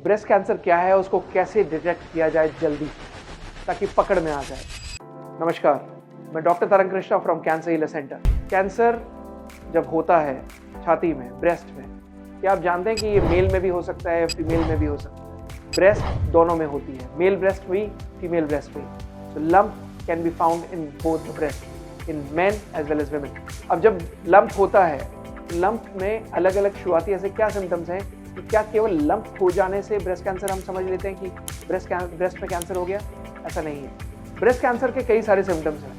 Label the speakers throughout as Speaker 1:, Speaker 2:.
Speaker 1: Breast cancer क्या है, उसको कैसे डिटेक्ट किया जाए जल्दी ताकि पकड़ में आ जाए। नमस्कार, मैं डॉक्टर तरंग Krishna from cancer healer centre. Cancer जब होता है छाती में, ब्रेस्ट में, क्या आप जानते हैं कि ये मेल में भी हो सकता है, फीमेल में भी हो सकता है। ब्रेस्ट दोनों में होती है, मेल ब्रेस्ट हुई, फीमेल ब्रेस्ट हुई। So lump can be found in both the breast, in men as well as women. अब जब लंप होता है, लंप में अलग अलग शुरुआती ऐसे क्या सिम्टम्स हैं कि क्या केवल लंप हो जाने से ब्रेस्ट कैंसर हम समझ लेते हैं कि ब्रेस्ट में कैंसर हो गया? ऐसा नहीं है। ब्रेस्ट कैंसर के कई सारे सिम्टम्स हैं।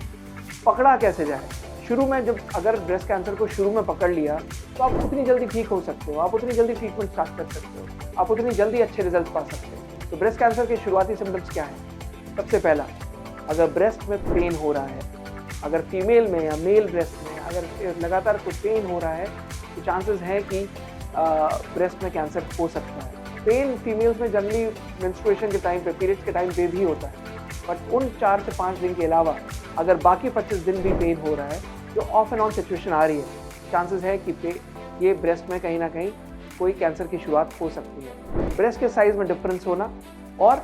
Speaker 1: पकड़ा कैसे जाए? शुरू में जब अगर ब्रेस्ट कैंसर को शुरू में पकड़ लिया तो आप उतनी जल्दी ठीक हो सकते हो, आप उतनी जल्दी ट्रीटमेंट स्टार्ट कर सकते हो, आप उतनी जल्दी अच्छे रिजल्ट पा सकते हो। तो ब्रेस्ट कैंसर के शुरुआती सिम्टम्स क्या हैं? सबसे पहला, अगर ब्रेस्ट में पेन हो रहा है, अगर फीमेल में या मेल ब्रेस्ट में अगर लगातार कोई पेन हो रहा है तो चांसेस हैं कि ब्रेस्ट में कैंसर हो सकता है। पेन फीमेल्स में जनरली मेंस्ट्रुएशन के टाइम पे, पीरियड्स के टाइम पे भी होता है, बट उन 4 से 5 दिन के अलावा अगर बाकी 25 दिन भी पेन हो रहा है, जो ऑफ एंड ऑन सिचुएशन आ रही है, चांसेस है कि ये ब्रेस्ट में कहीं ना कहीं कोई कैंसर की शुरुआत हो सकती है। ब्रेस्ट के साइज में डिफरेंस होना और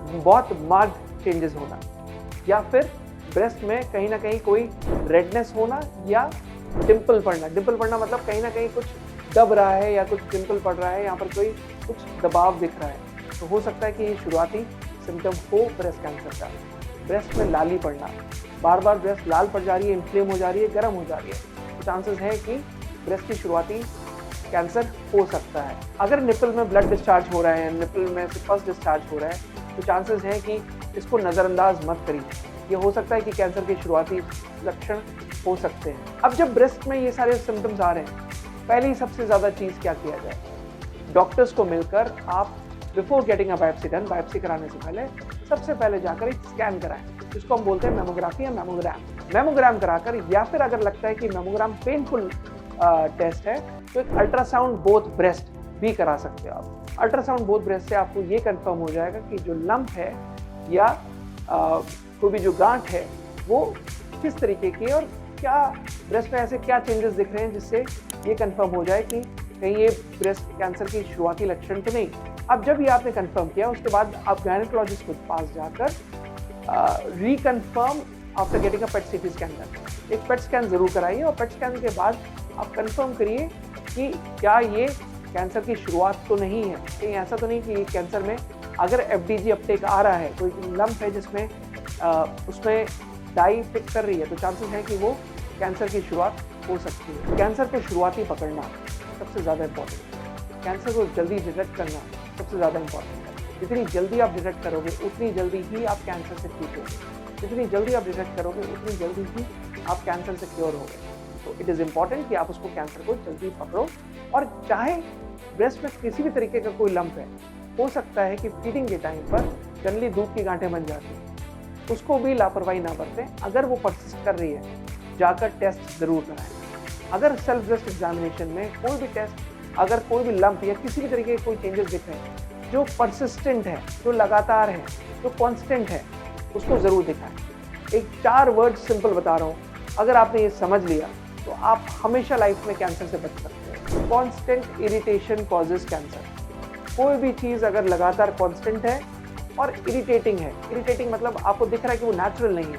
Speaker 1: बहुत मार्क्ड चेंजेस होना, या फिर ब्रेस्ट में कहीं ना कहीं कोई रेडनेस होना या डिम्पल पड़ना। डिम्पल पड़ना मतलब कहीं ना कहीं कुछ दब रहा है या कुछ डिम्पल पड़ रहा है, यहाँ पर कोई कुछ दबाव दिख रहा है। तो हो सकता है कि ये शुरुआती सिम्टम हो ब्रेस्ट कैंसर का। ब्रेस्ट में लाली पड़ना, बार बार ब्रेस्ट लाल पड़ जा रही है, इन्फ्लेम हो जा रही है, गर्म हो जा रही है, तो चांसेस है कि ब्रेस्ट की शुरुआती कैंसर हो सकता है। अगर निपल में ब्लड डिस्चार्ज हो रहा है, निपल में से पस डिस्चार्ज हो रहा है, तो चांसेस हैं कि इसको नज़रअंदाज मत करिए। ये हो सकता है कि कैंसर के शुरुआती लक्षण हो सकते हैं। अब जब ब्रेस्ट में ये सारे सिम्टम्स आ रहे हैं, पहली सबसे ज़्यादा चीज़ क्या किया जाए? डॉक्टर्स को मिलकर आप before getting a biopsy done, biopsy कराने से पहले सबसे पहले जाकर एक स्कैन कराएं, जिसको हम बोलते हैं मेमोग्राफी या मेमोग्राम। मेमोग्राम कराकर, या फिर अगर लगता है कि मेमोग्राम पेनफुल टेस्ट है, तो एक अल्ट्रासाउंड बोथ ब्रेस्ट भी करा सकते हो आप। अल्ट्रासाउंड बोथ ब्रेस्ट से आपको ये कंफर्म हो जाएगा कि जो लंप है या कोई भी जो गांठ है वो किस तरीके की है और क्या ब्रेस्ट में ऐसे क्या चेंजेस दिख रहे हैं जिससे ये कंफर्म हो जाए कि कहीं ये ब्रेस्ट कैंसर की शुरुआती लक्षण तो नहीं। अब जब ये आपने कंफर्म किया, उसके बाद आप गायनेकोलॉजिस्ट के पास जाकर reconfirm after getting a pet CT scan करते हैं। एक पेट स्कैन जरूर कराइए और पेट स्कैन के बाद आप कंफर्म करिए कि क्या ये कैंसर की शुरुआत तो नहीं है, कहीं ऐसा तो नहीं कि ये कैंसर में अगर एफडीजी अपटेक आ रहा है, कोई लंप है जिसमें उसमें डाई फिट कर रही है, तो चांसेस हैं कि वो कैंसर की शुरुआत हो सकती है। कैंसर को शुरुआती पकड़ना सबसे ज़्यादा इम्पॉर्टेंट है। कैंसर को जल्दी डिटेक्ट करना सबसे ज़्यादा इम्पॉर्टेंट है। जितनी जल्दी आप डिटेक्ट करोगे उतनी जल्दी ही आप कैंसर से ठीक होगे। जितनी जल्दी आप डिटेक्ट करोगे उतनी जल्दी ही आप कैंसर से क्योर होगे। तो इट इज़ इम्पॉर्टेंट कि आप उसको कैंसर को जल्दी पकड़ो। और चाहे ब्रेस्ट में किसी भी तरीके का कोई लंप है, हो सकता है कि फीडिंग के टाइम पर जनरली दूध की गांठें बन जाती हैं, उसको भी लापरवाही ना बरतें। अगर वो परसिस्ट कर रही है, जाकर टेस्ट ज़रूर कराएं। अगर सेल्फ ब्रेस्ट एग्जामिनेशन में कोई भी टेस्ट, अगर कोई भी लंप या किसी भी तरीके के कोई चेंजेस दिख रहे हैं जो परसिस्टेंट है, जो लगातार है, जो कांस्टेंट है, उसको ज़रूर दिखाएं। एक 4 वर्ड सिंपल बता रहा हूँ, अगर आपने ये समझ लिया तो आप हमेशा लाइफ में कैंसर से बच सकते हैं। Constant irritation causes cancer. कोई भी चीज़ अगर लगातार कॉन्स्टेंट है और इरिटेटिंग है, इरिटेटिंग मतलब आपको दिख रहा है कि वो नेचुरल नहीं है,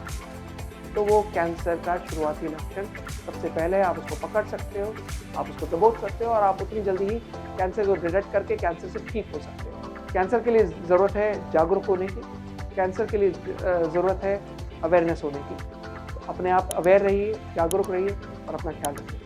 Speaker 1: तो वो कैंसर का शुरुआती लक्षण सबसे पहले है। आप उसको पकड़ सकते हो, आप उसको दबोच सकते हो और आप उतनी जल्दी ही कैंसर को डिटेक्ट करके कैंसर से ठीक हो सकते हो। कैंसर के लिए ज़रूरत है जागरूक होने की, कैंसर के लिए ज़रूरत है अवेयरनेस होने की। तो अपने आप अवेयर रहिए, जागरूक रहिए और अपना ख्याल रखिए।